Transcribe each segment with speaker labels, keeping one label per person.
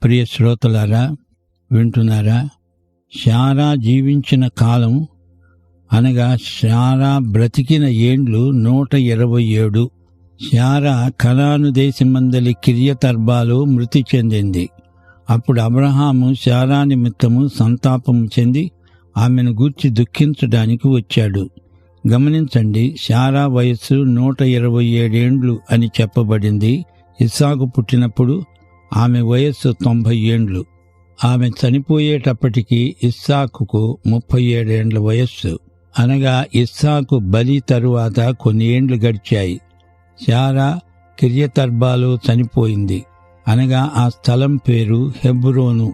Speaker 1: ప్రియ శ్రోతలారా, వింటున్నారా? శారా జీవించిన కాలం అనగా శారా బ్రతికిన ఏండ్లు 127. శారా కనాను దేశమందలి కిర్యతర్బాలో మృతి చెందింది. అప్పుడు అబ్రహాము శారా నిమిత్తము సంతాపము చెంది ఆమెను గూర్చి దుఃఖించడానికి వచ్చాడు. గమనించండి, శారా వయస్సు 127 ఏండ్లు అని చెప్పబడింది. ఇస్సాకు పుట్టినప్పుడు ఆమె వయస్సు 90 ఏండ్లు. ఆమె చనిపోయేటప్పటికి ఇస్సాకుకు 37 ఏండ్ల వయస్సు. అనగా ఇస్సాకు బలి తరువాత కొన్ని ఏండ్లు గడిచాయి. శారా కిర్యతర్బాలో చనిపోయింది. అనగా ఆ స్థలం పేరు హెబ్రోను.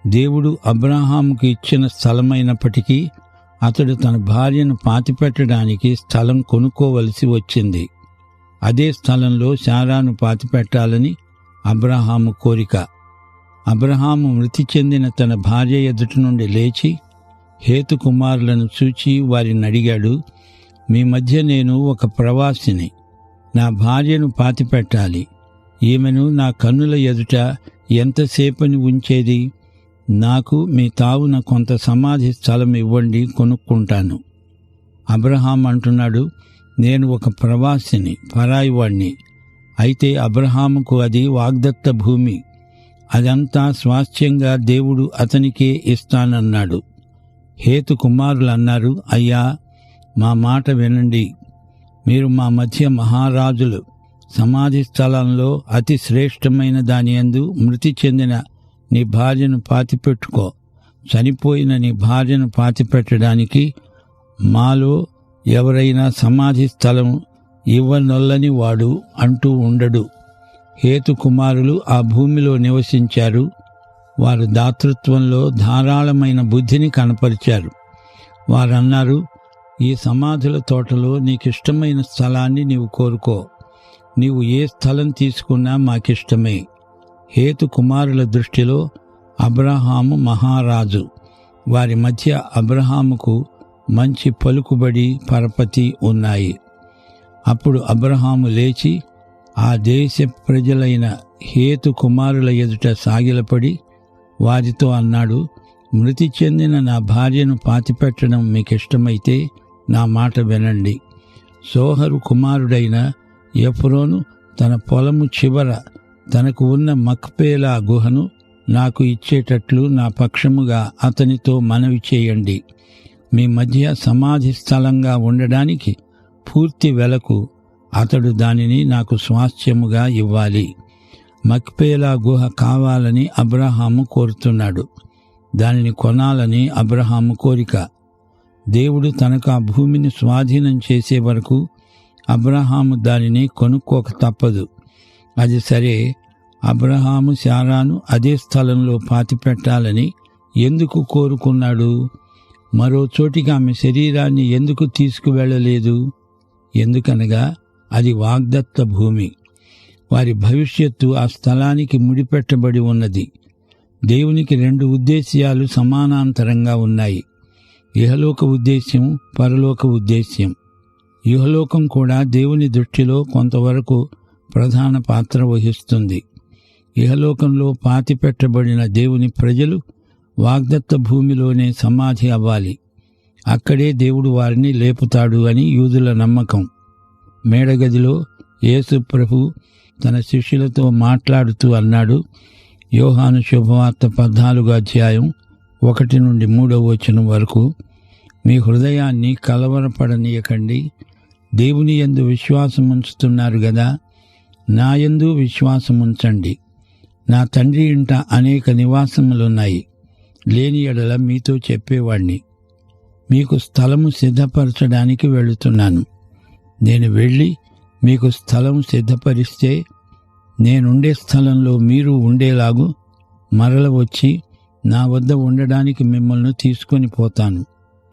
Speaker 1: దేవుడు అబ్రహాముకు ఇచ్చిన స్థలమైనప్పటికీ అతడు తన భార్యను పాతిపెట్టడానికి స్థలం కొనుక్కోవలసి వచ్చింది. అదే స్థలంలో శారాను పాతిపెట్టాలని అబ్రహాము కోరిక. అబ్రహాము మృతి చెందిన తన భార్య ఎదుటి నుండి లేచి హేతు కుమారులను చూచి వారిని అడిగాడు, మీ మధ్య నేను ఒక ప్రవాసిని, నా భార్యను పాతిపెట్టాలి. ఈమెను నా కన్నుల ఎదుట ఎంతసేపని ఉంచేది? నాకు మీ తావున కొంత సమాధి స్థలం ఇవ్వండి, కొనుక్కుంటాను. అబ్రహాం అంటున్నాడు, నేను ఒక ప్రవాసిని, పరాయివాణ్ణి. అయితే అబ్రహాముకు అది వాగ్దత్త భూమి. అదంతా స్వాస్థ్యంగా దేవుడు అతనికే ఇస్తానన్నాడు. హేతు కుమారులు అన్నారు, అయ్యా, మా మాట వినండి. మీరు మా మధ్య మహారాజులు. సమాధి స్థలంలో అతి శ్రేష్టమైన దానియందు మృతి చెందిన నీ భార్యను పాతిపెట్టుకో. చనిపోయిన నీ భార్యను పాతిపెట్టడానికి మాలో ఎవరైనా సమాధి స్థలం ఇవ్వనొల్లని వాడు అంటూ ఉండడు. హేతు కుమారులు ఆ భూమిలో నివసించారు. వారు దాతృత్వంలో ధారాళమైన బుద్ధిని కనపరిచారు. వారన్నారు, ఈ సమాధుల తోటలో నీకిష్టమైన స్థలాన్ని నీవు కోరుకో. నీవు ఏ స్థలం తీసుకున్నా మాకిష్టమే. హేతు కుమారుల దృష్టిలో అబ్రహాము మహారాజు. వారి మధ్య అబ్రహాముకు మంచి పలుకుబడి, పరపతి ఉన్నాయి. అప్పుడు అబ్రహాము లేచి ఆ దేశ ప్రజలైన హేతు కుమారుల ఎదుట సాగిలపడి వారితో అన్నాడు, మృతి చెందిన నా భార్యను పాతిపెట్టడం మీకిష్టమైతే నా మాట వినండి. సోహరు కుమారుడైన ఎఫ్రోను తన పొలము చివర తనకు ఉన్న మక్పేలా గుహను నాకు ఇచ్చేటట్లు నా పక్షముగా అతనితో మనవి చేయండి. మీ మధ్య సమాధి స్థలంగా ఉండడానికి పూర్తి వెలకు అతడు దానిని నాకు స్వాస్థ్యముగా ఇవ్వాలి. మక్పేలా గుహ కావాలని అబ్రహాము కోరుతున్నాడు. దానిని కొనాలని అబ్రహాము కోరిక. దేవుడు తనకు ఆ భూమిని స్వాధీనం చేసే వరకు అబ్రహాము దానిని కొనుక్కోక తప్పదు. అది సరే, అబ్రహాము శారాను అదే స్థలంలో పాతిపెట్టాలని ఎందుకు కోరుకున్నాడు? మరో చోటికి ఆమె శరీరాన్ని ఎందుకు తీసుకువెళ్ళలేదు? ఎందుకనగా అది వాగ్దత్త భూమి. వారి భవిష్యత్తు ఆ స్థలానికి ముడిపెట్టబడి ఉన్నది. దేవునికి 2 ఉద్దేశ్యాలు సమానాంతరంగా ఉన్నాయి. ఇహలోక ఉద్దేశ్యం, పరలోక ఉద్దేశ్యం. ఇహలోకం కూడా దేవుని దృష్టిలో కొంతవరకు ప్రధాన పాత్ర వహిస్తుంది. ఇహలోకంలో పాతిపెట్టబడిన దేవుని ప్రజలు వాగ్దత్త భూమిలోనే సమాధి అవ్వాలి. అక్కడే దేవుడు వారిని లేపుతాడు అని యూదుల నమ్మకం. మేడగదిలో యేసు ప్రభు తన శిష్యులతో మాట్లాడుతూ అన్నాడు, యోహాను శుభవార్త 14:1-3 వరకు, మీ హృదయాన్ని కలవరపడనీయకండి. దేవుని యందు విశ్వాసముంచుతున్నారు గదా, నా యందు విశ్వాసముంచండి. నా తండ్రి ఇంట అనేక నివాసములున్నాయి. లేని ఎడల మీతో చెప్పేవాణ్ణి. మీకు స్థలము సిద్ధపరచడానికి వెళుతున్నాను. నేను వెళ్ళి మీకు స్థలం సిద్ధపరిస్తే నేనుండే స్థలంలో మీరు ఉండేలాగు మరల వచ్చి నా వద్ద ఉండడానికి మిమ్మల్ని తీసుకొని పోతాను.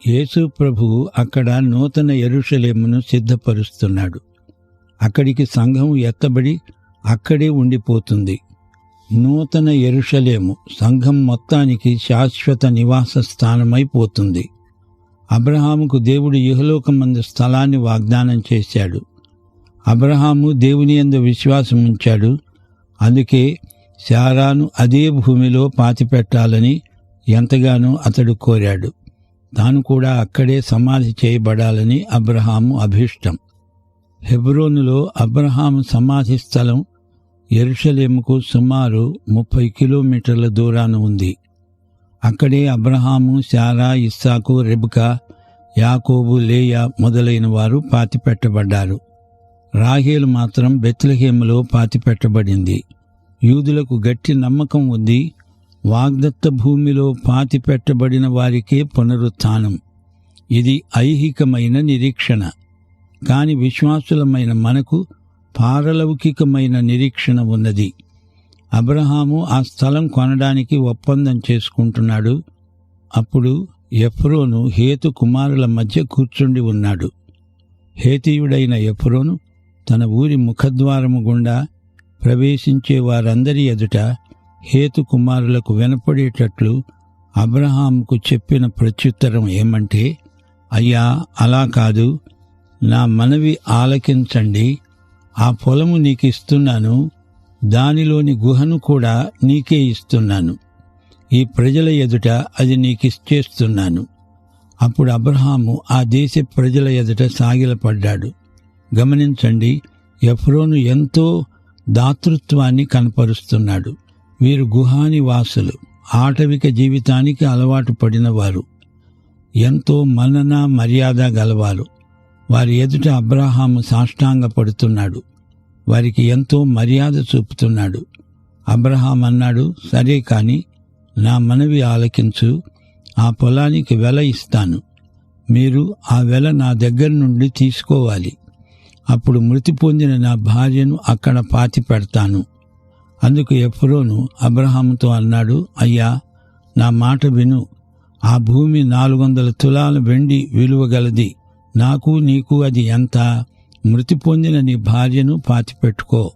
Speaker 1: యేసు ప్రభువు అక్కడ నూతన యెరూషలేమును సిద్ధపరుస్తున్నాడు. అక్కడికి సంఘం ఎత్తబడి అక్కడే ఉండిపోతుంది. నూతన యెరూషలేము సంఘం మొత్తానికి శాశ్వత నివాస స్థానమైపోతుంది. అబ్రహాముకు దేవుడు ఇహలోకమందు స్థలాన్ని వాగ్దానం చేశాడు. అబ్రహాము దేవుని యందు విశ్వాసముంచాడు. అందుకే శారాను అదే భూమిలో పాతిపెట్టాలని ఎంతగానో అతడు కోరాడు. తాను కూడా అక్కడే సమాధి చేయబడాలని అబ్రహాము అభీష్టం. హెబ్రోనులో అబ్రహాము సమాధి స్థలం యెరూషలేముకు సుమారు 30 కిలోమీటర్ల దూరాన ఉంది. అక్కడే అబ్రహాము, శారా, ఇస్సాకు, రెబెకా, యాకోబు, లేయా మొదలైన వారు పాతిపెట్టబడ్డారు. రాహేలు మాత్రం బెత్లెహేములో పాతిపెట్టబడింది. యూదులకు గట్టి నమ్మకం ఉంది. వాగ్దత్త భూమిలో పాతిపెట్టబడిన వారికే పునరుత్థానం. ఇది ఐహికమైన నిరీక్షణ. కాని విశ్వాసులమైన మనకు పారలౌకికమైన నిరీక్షణ ఉన్నది. అబ్రహాము ఆ స్థలం కొనడానికి ఒప్పందం చేసుకుంటున్నాడు. అప్పుడు ఎఫ్రోను హేతు కుమారుల మధ్య కూర్చుండి ఉన్నాడు. హేతీయుడైన ఎఫ్రోను తన ఊరి ముఖద్వారము గుండా ప్రవేశించే వారందరి ఎదుట హేతు కుమారులకు వినపడేటట్లు అబ్రహాముకు చెప్పిన ప్రత్యుత్తరం ఏమంటే, అయ్యా, అలా కాదు, నా మనవి ఆలకించండి. ఆ పొలము నీకిస్తున్నాను, దానిలోని గుహను కూడా నీకే ఇస్తున్నాను. ఈ ప్రజల ఎదుట అది నీకిచ్చేస్తున్నాను. అప్పుడు అబ్రహాము ఆ దేశ ప్రజల ఎదుట సాగిలపడ్డాడు. గమనించండి, ఎఫ్రోను ఎంతో దాతృత్వాన్ని కనపరుస్తున్నాడు. వీరు గుహానివాసులు, ఆటవిక జీవితానికి అలవాటు పడినవారు, ఎంతో మన్నన మర్యాద గలవారు. వారి ఎదుట అబ్రహాము సాష్టాంగపడుతున్నాడు. వారికి ఎంతో మర్యాద చూపుతున్నాడు. అబ్రహాం అన్నాడు, సరే కాని నా మనవి ఆలకించు. ఆ పొలానికి వెల ఇస్తాను. మీరు ఆ వెల నా దగ్గర నుండి తీసుకోవాలి. అప్పుడు మృతి పొందిన నా భార్యను అక్కడ పాతి పెడతాను. అందుకు ఎఫ్రోను అబ్రహాముతో అన్నాడు, అయ్యా, నా మాట విను. ఆ భూమి 400 తులాల వెండి విలువగలది. నాకు నీకు అది ఎంత? మృతి పొందిన నీ భార్యను పాతిపెట్టుకో.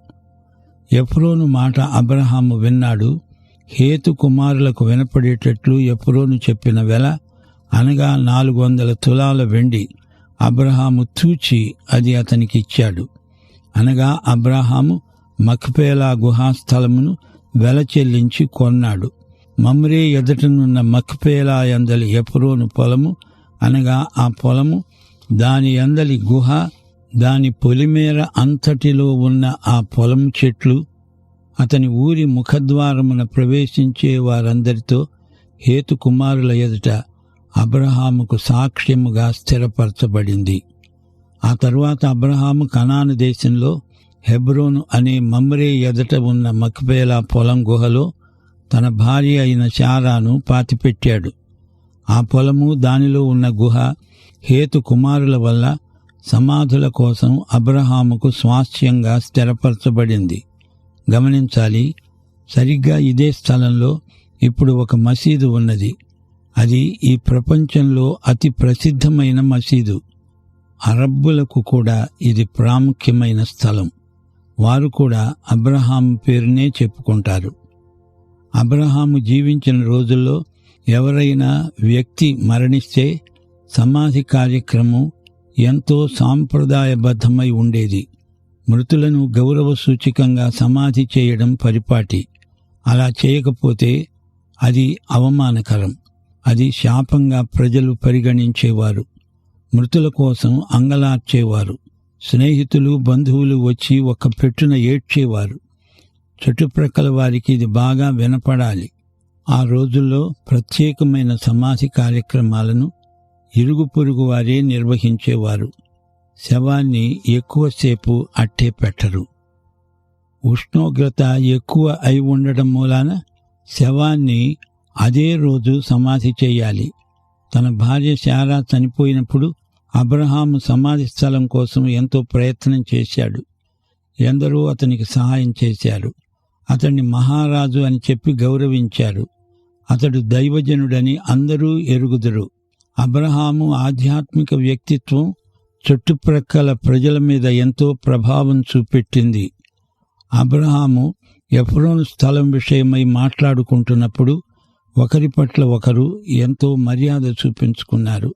Speaker 1: ఎఫ్రోను మాట అబ్రహాము విన్నాడు. హేతు కుమారులకు వినపడేటట్లు ఎఫ్రోను చెప్పిన వెల, అనగా 400 తులాల వెండి. అబ్రహాము తూచి అది అతనికి ఇచ్చాడు. అనగా అబ్రహాము మక్పేలా గుహాస్థలమును వెల చెల్లించి కొన్నాడు. మమ్రే ఎదుటనున్న మక్పేలా యందలి ఎఫ్రోను పొలము, అనగా ఆ పొలము, దాని యందలి గుహ, దాని పొలిమేర అంతటిలో ఉన్న ఆ పొలం చెట్లు, అతని ఊరి ముఖద్వారమున ప్రవేశించే వారందరితో హేతు కుమారుల ఎదుట అబ్రహాముకు సాక్ష్యముగా స్థిరపరచబడింది. ఆ తరువాత అబ్రహాము కనాను దేశంలో హెబ్రోను అనే మమ్రే ఎదుట ఉన్న మక్పేలా పొలం గుహలో తన భార్య అయిన శారాను పాతిపెట్టాడు. ఆ పొలము, దానిలో ఉన్న గుహ హేతు కుమారుల వల్ల సమాధుల కోసం అబ్రహాముకు స్వాస్థ్యంగా స్థిరపరచబడింది. గమనించాలి, సరిగ్గా ఇదే స్థలంలో ఇప్పుడు ఒక మసీదు ఉన్నది. అది ఈ ప్రపంచంలో అతి ప్రసిద్ధమైన మసీదు. అరబ్బులకు కూడా ఇది ప్రాముఖ్యమైన స్థలం. వారు కూడా అబ్రహాము పేరునే చెప్పుకుంటారు. అబ్రహాము జీవించిన రోజుల్లో ఎవరైనా వ్యక్తి మరణిస్తే సమాధి కార్యక్రమం ఎంతో సాంప్రదాయబద్ధమై ఉండేది. మృతులను గౌరవ సూచికంగా సమాధి చేయడం పరిపాటి. అలా చేయకపోతే అది అవమానకరం. అది శాపంగా ప్రజలు పరిగణించేవారు. మృతుల కోసం అంగలార్చేవారు. స్నేహితులు, బంధువులు వచ్చి ఒక్క పెట్టున ఏడ్చేవారు. చుట్టుప్రక్కల వారికి ఇది బాగా వినపడాలి. ఆ రోజుల్లో ప్రత్యేకమైన సమాధి కార్యక్రమాలను ఇరుగు పొరుగు వారే నిర్వహించేవారు. శవాన్ని ఎక్కువసేపు అట్టే పెట్టరు. ఉష్ణోగ్రత ఎక్కువ అయి ఉండడం మూలాన శవాన్ని అదే రోజు సమాధి చేయాలి. తన భార్య శారా చనిపోయినప్పుడు అబ్రహాము సమాధి స్థలం కోసం ఎంతో ప్రయత్నం చేశాడు. ఎందరో అతనికి సహాయం చేశారు. అతన్ని మహారాజు అని చెప్పి గౌరవించారు. అతడు దైవజనుడని అందరూ ఎరుగుదురు. అబ్రహాము ఆధ్యాత్మిక వ్యక్తిత్వం చుట్టుప్రక్కల ప్రజల మీద ఎంతో ప్రభావం చూపెట్టింది. అబ్రహాము ఎఫ్రోను స్థలం విషయమై మాట్లాడుకుంటున్నప్పుడు ఒకరి పట్ల ఒకరు ఎంతో మర్యాద చూపించుకున్నారు.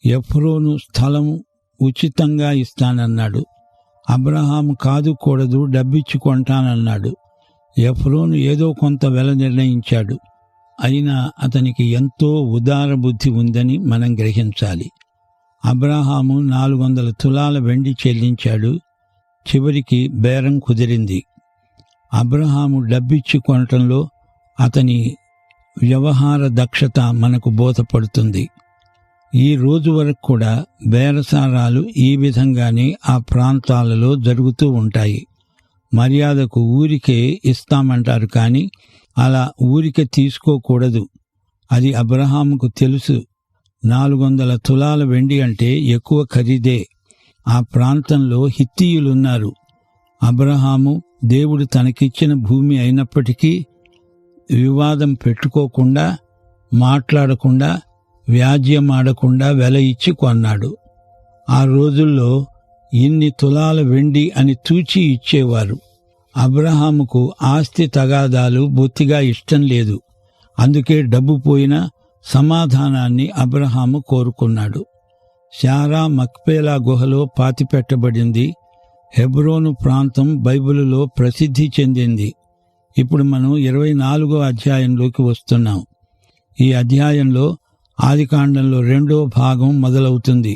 Speaker 1: ఎఫ్రోను స్థలం ఉచితంగా ఇస్తానన్నాడు. అబ్రహాము కాదు కూడదు, డబ్బిచ్చి కొంటానన్నాడు. ఎఫ్రోను ఏదో కొంత వెల నిర్ణయించాడు. అయినా అతనికి ఎంతో ఉదార బుద్ధి ఉందని మనం గ్రహించాలి. అబ్రాహాము 400 తులాల వెండి చెల్లించాడు. చివరికి బేరం కుదిరింది. అబ్రాహాము డబ్బిచ్చి కొనటంలో అతని వ్యవహార దక్షత మనకు బోధపడుతుంది. ఈ రోజు వరకు కూడా బేరసారాలు ఈ విధంగానే ఆ ప్రాంతాలలో జరుగుతూ ఉంటాయి. మర్యాదకు ఊరికే ఇస్తామంటారు, కానీ అలా ఊరికే తీసుకోకూడదు. అది అబ్రహాముకు తెలుసు. 400 తులాల వెండి అంటే ఎక్కువ ఖరీదే. ఆ ప్రాంతంలో హిత్తీయులున్నారు. అబ్రహాము దేవుడు తనకిచ్చిన భూమి అయినప్పటికీ వివాదం పెట్టుకోకుండా, మాట్లాడకుండా, వ్యాజ్యమాడకుండా వెల ఇచ్చి కొన్నాడు. ఆ రోజుల్లో ఇన్ని తులాల వెండి అని తూచి ఇచ్చేవారు. అబ్రహాముకు ఆస్తి తగాదాలు బొత్తిగా ఇష్టం లేదు. అందుకే డబ్బు పోయినా సమాధానాన్ని అబ్రహాము కోరుకున్నాడు. శారా మక్పేలా గుహలో పాతిపెట్టబడింది. హెబ్రోను ప్రాంతం బైబిలులో ప్రసిద్ధి చెందింది. ఇప్పుడు మనం 24వ అధ్యాయంలోకి వస్తున్నాం. ఈ అధ్యాయంలో ఆదికాండంలో 2వ భాగం మొదలవుతుంది.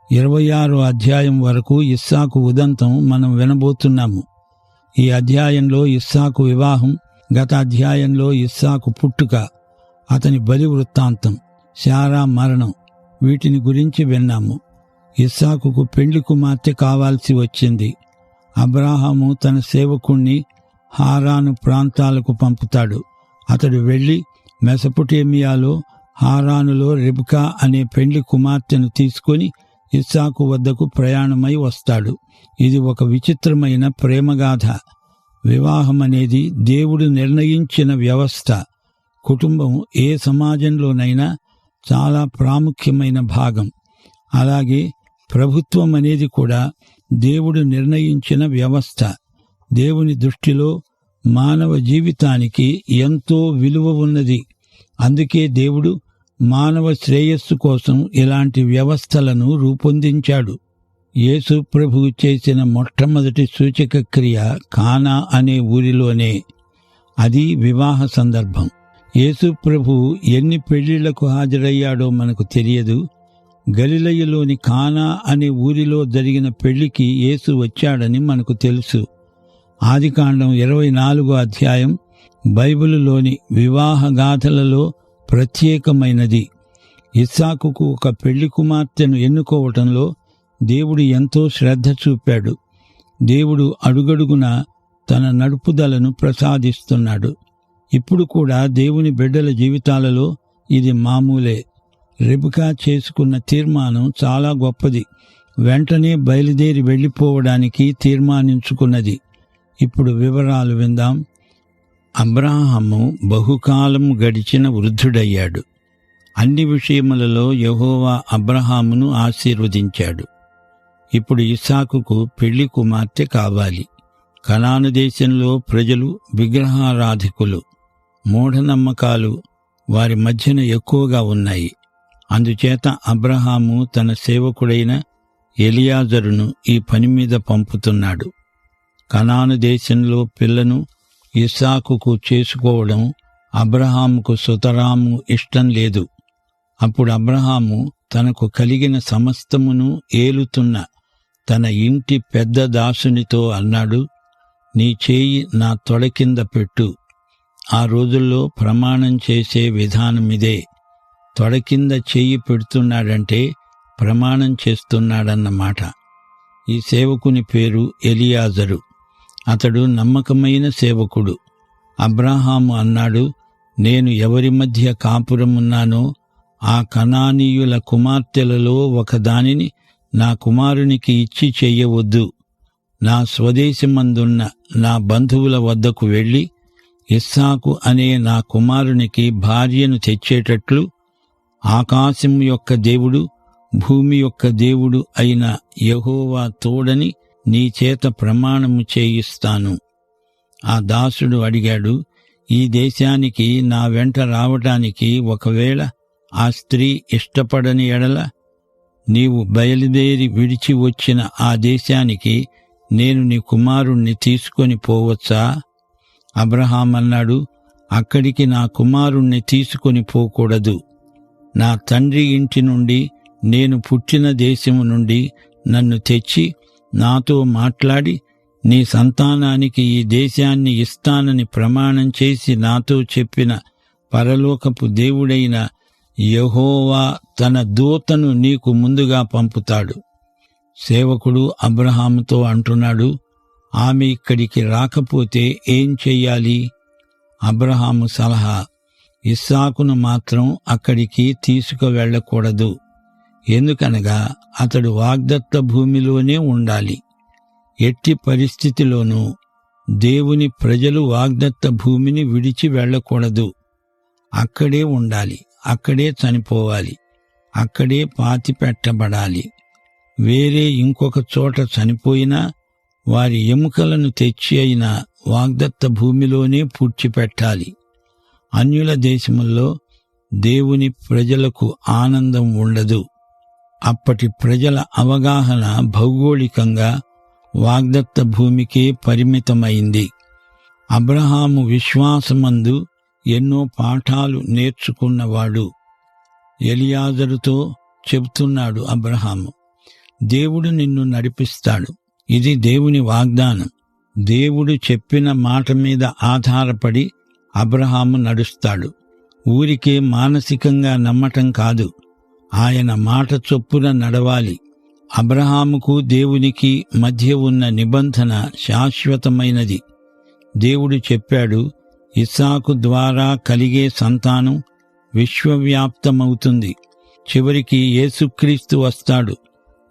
Speaker 1: 26వ అధ్యాయం వరకు ఇస్సాకు ఉదంతం మనం వినబోతున్నాము. ఈ అధ్యాయంలో ఇస్సాకు వివాహం, గత అధ్యాయంలో ఇస్సాకు పుట్టుక, అతని బలి వృత్తాంతం, శారా మరణం, వీటిని గురించి విన్నాము. ఇస్సాకుకు పెండ్లి కుమార్తె కావాల్సి వచ్చింది. అబ్రాహాము తన సేవకుణ్ణి హారాను ప్రాంతాలకు పంపుతాడు. అతడు వెళ్లి మెసొపొటేమియాలో హారానులో రెబ్కా అనే పెండ్లి కుమార్తెను తీసుకొని ఇస్సాకు వద్దకు ప్రయాణమై వస్తాడు. ఇది ఒక విచిత్రమైన ప్రేమగాథ. వివాహమనేది దేవుడు నిర్ణయించిన వ్యవస్థ. కుటుంబం ఏ సమాజంలోనైనా చాలా ప్రాముఖ్యమైన భాగం. అలాగే ప్రభుత్వం అనేది కూడా దేవుడు నిర్ణయించిన వ్యవస్థ. దేవుని దృష్టిలో మానవ జీవితానికి ఎంతో విలువ ఉన్నది. అందుకే దేవుడు మానవ శ్రేయస్సు కోసం ఇలాంటి వ్యవస్థలను రూపొందించాడు. యేసు ప్రభువు చేసిన మొట్టమొదటి సూచక క్రియ కానా అనే ఊరిలోనే. అది వివాహ సందర్భం. యేసు ప్రభువు ఎన్ని పెళ్లిళ్లకు హాజరయ్యాడో మనకు తెలియదు. గలిలయలోని కానా అనే ఊరిలో జరిగిన పెళ్లికి యేసు వచ్చాడని మనకు తెలుసు. ఆదికాండం 24వ అధ్యాయం బైబిలులోని వివాహ గాథలలో ప్రత్యేకమైనది. ఇస్సాకుకు ఒక పెళ్లి కుమార్తెను ఎన్నుకోవటంలో దేవుడు ఎంతో శ్రద్ధ చూపాడు. దేవుడు అడుగడుగున తన నడుపుదలను ప్రసాదిస్తున్నాడు. ఇప్పుడు కూడా దేవుని బిడ్డల జీవితాలలో ఇది మామూలే. రెబెకా చేసుకున్న తీర్మానం చాలా గొప్పది. వెంటనే బయలుదేరి వెళ్లిపోవడానికి తీర్మానించుకున్నది. ఇప్పుడు వివరాలు విందాం. అబ్రాహాము బహుకాలం గడిచిన వృద్ధుడయ్యాడు. అన్ని విషయములలో యెహోవా అబ్రాహామును ఆశీర్వదించాడు. ఇప్పుడు ఇస్సాకుకు పెళ్లి కుమార్తె కావాలి. కనాను దేశంలో ప్రజలు విగ్రహారాధికులు. మూఢనమ్మకాలు వారి మధ్యన ఎక్కువగా ఉన్నాయి. అందుచేత అబ్రాహాము తన సేవకుడైన ఎలియాజరును ఈ పని మీద పంపుతున్నాడు. కనాను దేశంలో పిల్లను ఇస్సాకుకు చేసుకోవడం అబ్రాహాముకు సుతరాము ఇష్టం లేదు. అప్పుడు అబ్రాహాము తనకు కలిగిన సమస్తమును ఏలుతున్న తన ఇంటి పెద్ద దాసునితో అన్నాడు, నీ చేయి నా తొడ కింద పెట్టు. ఆ రోజుల్లో ప్రమాణం చేసే విధానమిదే. తొడ కింద చెయ్యి పెడుతున్నాడంటే ప్రమాణం చేస్తున్నాడన్నమాట. ఈ సేవకుని పేరు ఎలియాజరు. అతడు నమ్మకమైన సేవకుడు. అబ్రాహాము అన్నాడు, నేను ఎవరి మధ్య కాపురమున్నానో ఆ కనానీయుల కుమార్తెలలో ఒకదానిని నా కుమారునికి ఇచ్చి చెయ్యవద్దు. నా స్వదేశమందున్న నా బంధువుల వద్దకు వెళ్ళి ఇస్సాకు అనే నా కుమారునికి భార్యను తెచ్చేటట్లు ఆకాశం యొక్క దేవుడు, భూమి యొక్క దేవుడు అయిన యెహోవా తోడని నీ చేత ప్రమాణము చేయిస్తాను. ఆ దాసుడు అడిగాడు, ఈ దేశానికి నా వెంట రావటానికి ఒకవేళ ఆ స్త్రీ ఇష్టపడని ఎడల నీవు బయలుదేరి విడిచి వచ్చిన ఆ దేశానికి నేను నీ కుమారుణ్ణి తీసుకొని పోవచ్చా? అబ్రహాం అన్నాడు, అక్కడికి నా కుమారుణ్ణి తీసుకొని పోకూడదు. నా తండ్రి ఇంటి నుండి, నేను పుట్టిన దేశము నుండి నన్ను తెచ్చి నాతో మాట్లాడి నీ సంతానానికి ఈ దేశాన్ని ఇస్తానని ప్రమాణం చేసి నాతో చెప్పిన పరలోకపు దేవుడైన యెహోవా తన దూతను నీకు ముందుగా పంపుతాడు. సేవకుడు అబ్రహాముతో అంటున్నాడు, ఆమె ఇక్కడికి రాకపోతే ఏం చెయ్యాలి? అబ్రహాము సలహా, ఇస్సాకును మాత్రం అక్కడికి తీసుకువెళ్ళకూడదు. ఎందుకనగా అతడు వాగ్దత్త భూమిలోనే ఉండాలి. ఎట్టి పరిస్థితిలోనూ దేవుని ప్రజలు వాగ్దత్త భూమిని విడిచి వెళ్ళకూడదు. అక్కడే ఉండాలి, అక్కడే చనిపోవాలి, అక్కడే పాతిపెట్టబడాలి. వేరే ఇంకొక చోట చనిపోయినా వారి ఎముకలను తెచ్చి అయినా వాగ్దత్త భూమిలోనే పూడ్చిపెట్టాలి. అన్యుల దేశముల్లో దేవుని ప్రజలకు ఆనందం ఉండదు. అప్పటి ప్రజల అవగాహన భౌగోళికంగా వాగ్దత్త భూమికే పరిమితమైంది. అబ్రహాము విశ్వాసమందు ఎన్నో పాఠాలు నేర్చుకున్నవాడు. ఎలియాజరుతో చెబుతున్నాడు అబ్రహాము, దేవుడు నిన్ను నడిపిస్తాడు. ఇది దేవుని వాగ్దానం. దేవుడు చెప్పిన మాట మీద ఆధారపడి అబ్రహాము నడుస్తాడు. ఊరికే మానసికంగా నమ్మటం కాదు, ఆయన మాట చొప్పున నడవాలి. అబ్రహాముకు దేవునికి మధ్య ఉన్న నిబంధన శాశ్వతమైనది. దేవుడు చెప్పాడు, ఇస్సాకు ద్వారా కలిగే సంతానం విశ్వవ్యాప్తమవుతుంది. చివరికి యేసుక్రీస్తు వస్తాడు.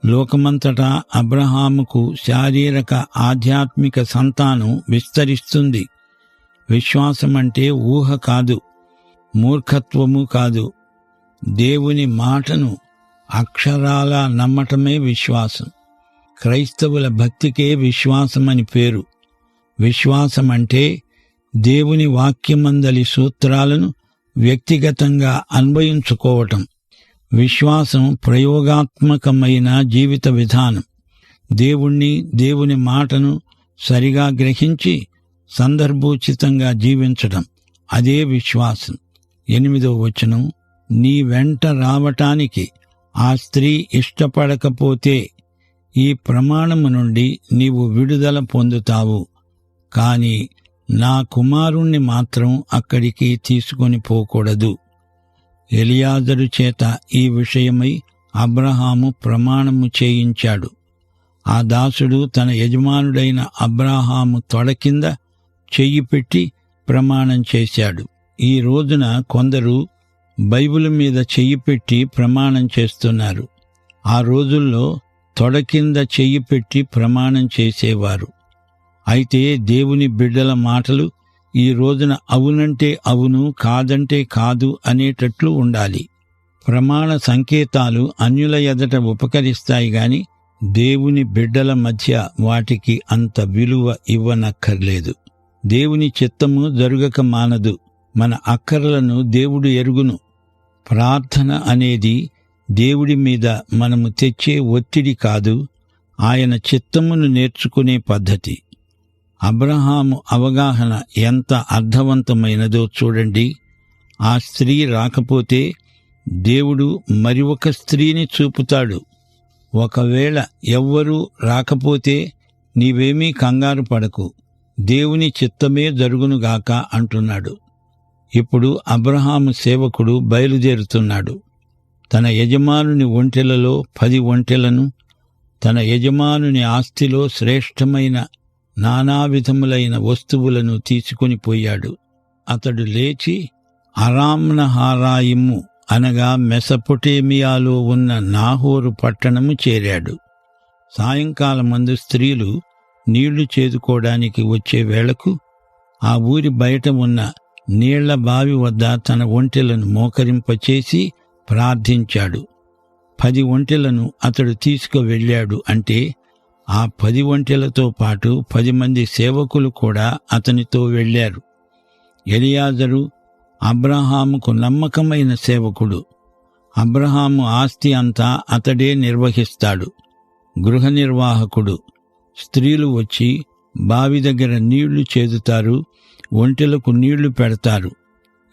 Speaker 1: లోకమంతటా అబ్రహాముకు శారీరక ఆధ్యాత్మిక సంతానం విస్తరిస్తుంది. విశ్వాసమంటే ఊహ కాదు, మూర్ఖత్వము కాదు. దేవుని మాటను అక్షరాలా నమ్మటమే విశ్వాసం. క్రైస్తవుల భక్తికే విశ్వాసమని పేరు. విశ్వాసమంటే దేవుని వాక్యమందలి సూత్రాలను వ్యక్తిగతంగా అన్వయించుకోవటం. విశ్వాసం ప్రయోగాత్మకమైన జీవిత విధానం. దేవుణ్ణి, దేవుని మాటను సరిగా గ్రహించి సందర్భోచితంగా జీవించటం, అదే విశ్వాసం. 8వ వచనం, నీ వెంట రావటానికి ఆ స్త్రీ ఇష్టపడకపోతే ఈ ప్రమాణము నుండి నీవు విడుదల పొందుతావు. కాని నా కుమారుణ్ణి మాత్రం అక్కడికి తీసుకొని పోకూడదు. ఎలియాజరు చేత ఈ విషయమై అబ్రహాము ప్రమాణము చేయించాడు. ఆ దాసుడు తన యజమానుడైన అబ్రహాము తొడ కింద చెయ్యి పెట్టి ప్రమాణం చేశాడు. ఈ రోజున కొందరు బైబిల్ మీద చెయ్యి పెట్టి ప్రమాణం చేస్తున్నారు. ఆ రోజుల్లో తొడ కింద చెయ్యి పెట్టి ప్రమాణం చేసేవారు. అయితే దేవుని బిడ్డల మాటలు ఈ రోజున అవునంటే అవును, కాదంటే కాదు అనేటట్లు ఉండాలి. ప్రమాణ సంకేతాలు అన్యుల ఎదట ఉపకరిస్తాయి గాని దేవుని బిడ్డల మధ్య వాటికి అంత విలువ ఇవ్వనక్కర్లేదు. దేవుని చిత్తము జరుగక మానదు. మన అక్కర్లను దేవుడు ఎరుగును. ప్రార్థన అనేది దేవుడి మీద మనము తెచ్చే ఒత్తిడి కాదు, ఆయన చిత్తమును నేర్చుకునే పద్ధతి. అబ్రహాము అవగాహన ఎంత అర్థవంతమైనదో చూడండి. ఆ స్త్రీ రాకపోతే దేవుడు మరి ఒక స్త్రీని చూపుతాడు. ఒకవేళ ఎవ్వరూ రాకపోతే నీవేమీ కంగారు పడకు, దేవుని చిత్తమే జరుగునుగాక అంటున్నాడు. ఇప్పుడు అబ్రహాము సేవకుడు బయలుదేరుతున్నాడు. తన యజమానుని ఒంటెలలో 10 ఒంటెలను, తన యజమానుని ఆస్తిలో శ్రేష్టమైన నానావిధములైన వస్తువులను తీసుకొని పోయాడు. అతడు లేచి అరామ్నహారాయిము అనగా మెసపొటేమియాలో ఉన్న నాహోరు పట్టణము చేరాడు. సాయంకాలమందు స్త్రీలు నీళ్లు చేదుకోవడానికి వచ్చే వేళకు ఆ ఊరి బయట ఉన్న నీళ్ల బావి వద్ద తన ఒంటెలను మోకరింపచేసి ప్రార్థించాడు. 10 ఒంటెలను అతడు తీసుకువెళ్ళాడు. అంటే ఆ 10 ఒంటెలతో పాటు 10 మంది సేవకులు కూడా అతనితో వెళ్ళారు. ఎలియాజరు అబ్రహాముకు నమ్మకమైన సేవకుడు. అబ్రహాము ఆస్తి అంతా అతడే నిర్వహిస్తాడు. గృహ నిర్వాహకుడు. స్త్రీలు వచ్చి బావి దగ్గర నీళ్లు చేదుతారు. ఒంటెలకు నీళ్లు పెడతారు.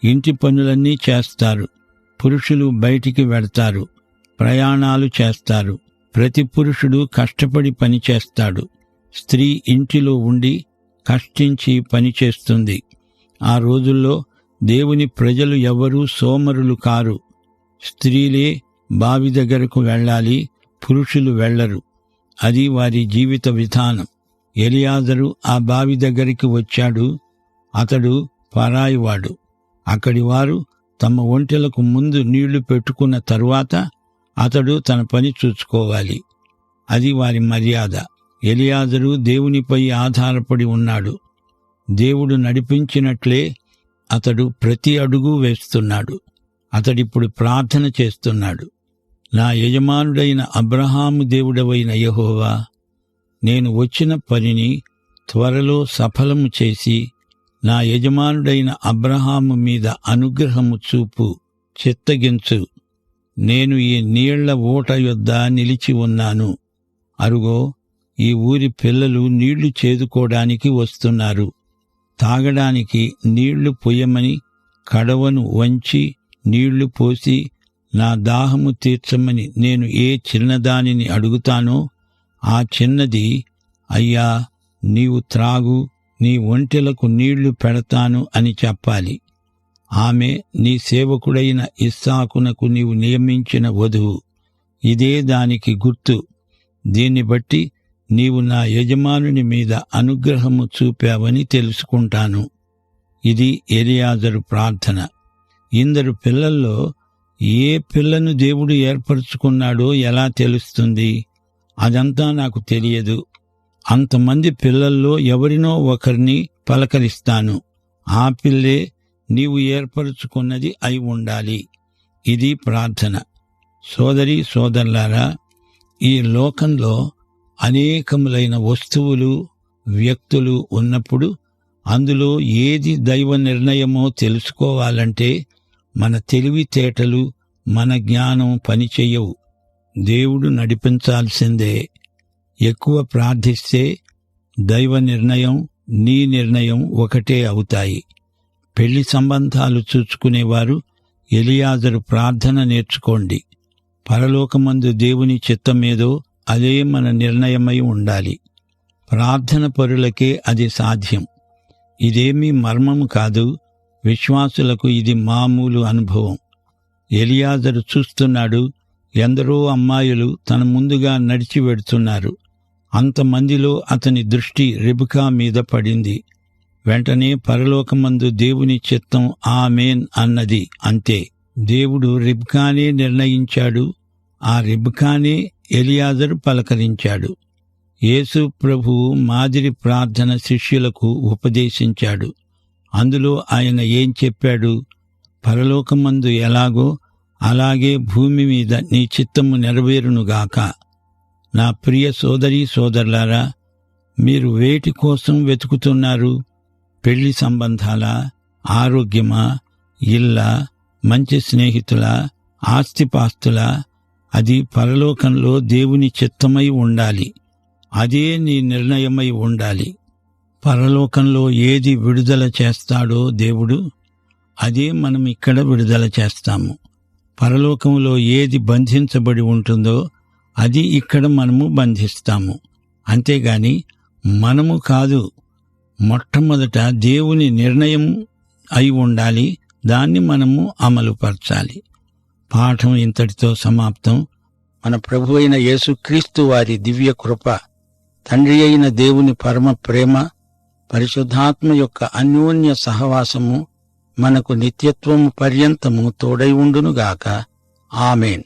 Speaker 1: ఇంటి పనులన్నీ చేస్తారు. పురుషులు బయటికి వెడతారు, ప్రయాణాలు చేస్తారు. ప్రతి పురుషుడు కష్టపడి పనిచేస్తాడు. స్త్రీ ఇంటిలో ఉండి కష్టించి పనిచేస్తుంది. ఆ రోజుల్లో దేవుని ప్రజలు ఎవ్వరూ సోమరులు కారు. స్త్రీలే బావి దగ్గరకు వెళ్ళాలి, పురుషులు వెళ్లరు. అది వారి జీవిత విధానం. ఎలియాజరు ఆ బావి దగ్గరికి వచ్చాడు. అతడు పరాయివాడు. అక్కడివారు తమ ఒంటెలకు ముందు నీళ్లు పెట్టుకున్న తరువాత అతడు తన పని చూసుకోవాలి. అది వారి మర్యాద. ఎలియాజరు దేవునిపై ఆధారపడి ఉన్నాడు. దేవుడు నడిపించినట్లే అతడు ప్రతి అడుగు వేస్తున్నాడు. అతడిప్పుడు ప్రార్థన చేస్తున్నాడు. నా యజమానుడైన అబ్రహాము దేవుడవైన యెహోవా, నేను వచ్చిన పనిని త్వరలో సఫలము చేసి నా యజమానుడైన అబ్రహాము మీద అనుగ్రహము చూపు, చిత్తగించు. నేను ఈ నీళ్ల ఊట యొద్ద నిలిచి ఉన్నాను. అరుగో, ఈ ఊరి పిల్లలు నీళ్లు చేదుకోవడానికి వస్తున్నారు. తాగడానికి నీళ్లు పొయ్యమని కడవను వంచి నీళ్లు పోసి నా దాహము తీర్చమని నేను ఏ చిన్నదానిని అడుగుతానో ఆ చిన్నది, అయ్యా నీవు త్రాగు, నీ ఒంటెలకు నీళ్లు పెడతాను అని చెప్పాలి. ఆమె నీ సేవకుడైన ఇస్సాకునకు నీవు నియమించిన వధువు. ఇదే దానికి గుర్తు. దీన్ని బట్టి నీవు నా యజమానుని మీద అనుగ్రహము చూపావని తెలుసుకుంటాను. ఇది ఎలియాజరు ప్రార్థన. ఇందరు పిల్లల్లో ఏ పిల్లను దేవుడు ఏర్పరచుకున్నాడో ఎలా తెలుస్తుంది? అదంతా నాకు తెలియదు. అంతమంది పిల్లల్లో ఎవరినో ఒకరిని పలకరిస్తాను. ఆ పిల్లే నీవు ఏర్పరచుకున్నది అయి ఉండాలి. ఇది ప్రార్థన. సోదరీ సోదరులారా, ఈ లోకంలో అనేకములైన వస్తువులు, వ్యక్తులు ఉన్నప్పుడు అందులో ఏది దైవ నిర్ణయమో తెలుసుకోవాలంటే మన తెలివితేటలు, మన జ్ఞానం పనిచెయ్యవు. దేవుడు నడిపించాల్సిందే. ఎక్కువ ప్రార్థిస్తే దైవ నిర్ణయం, నీ నిర్ణయం ఒకటే అవుతాయి. పెళ్లి సంబంధాలు చూచుకునేవారు ఎలియాజరు ప్రార్థన నేర్చుకోండి. పరలోకమందు దేవుని చిత్తమేదో అదే మన నిర్ణయమై ఉండాలి. ప్రార్థన పరులకే అది సాధ్యం. ఇదేమీ మర్మము కాదు. విశ్వాసులకు ఇది మామూలు అనుభవం. ఎలియాజరు చూస్తున్నాడు. ఎందరో అమ్మాయిలు తన ముందుగా నడిచి వెడుతున్నారు. అంతమందిలో అతని దృష్టి రెబెకా మీద పడింది. వెంటనే పరలోకమందు దేవుని చిత్తం ఆమేన్ అన్నది. అంతే. దేవుడు రెబెకానే నిర్ణయించాడు. ఆ రెబెకానే ఎలియాజరు పలకరించాడు. యేసు ప్రభువు మాదిరి ప్రార్థన శిష్యులకు ఉపదేశించాడు. అందులో ఆయన ఏం చెప్పాడు? పరలోకమందు ఎలాగో అలాగే భూమి మీద నీ చిత్తము నెరవేరునుగాక. నా ప్రియ సోదరీ సోదరులారా, మీరు వేటి కోసం వెతుకుతున్నారు? పెళ్లి సంబంధాలా? ఆరోగ్యమా? ఇల్లా? మంచి స్నేహితులా? ఆస్తిపాస్తులా? అది పరలోకంలో దేవుని చిత్తమై ఉండాలి. అదే నీ నిర్ణయమై ఉండాలి. పరలోకంలో ఏది విడుదల చేస్తాడో దేవుడు, అదే మనం ఇక్కడ విడుదల చేస్తాము. పరలోకంలో ఏది బంధించబడి ఉంటుందో అది ఇక్కడ మనము బంధిస్తాము. అంతేగాని మనము కాదు. మొట్టమొదట దేవుని నిర్ణయం అయి ఉండాలి. దాన్ని మనము అమలుపరచాలి. పాఠం ఇంతటితో సమాప్తం. మన ప్రభు అయిన యేసుక్రీస్తు వారి దివ్య కృప, తండ్రి అయిన దేవుని పరమ ప్రేమ, పరిశుద్ధాత్మ యొక్క అన్యోన్య సహవాసము మనకు నిత్యత్వము పర్యంతము తోడై ఉండునుగాక. ఆమేన్.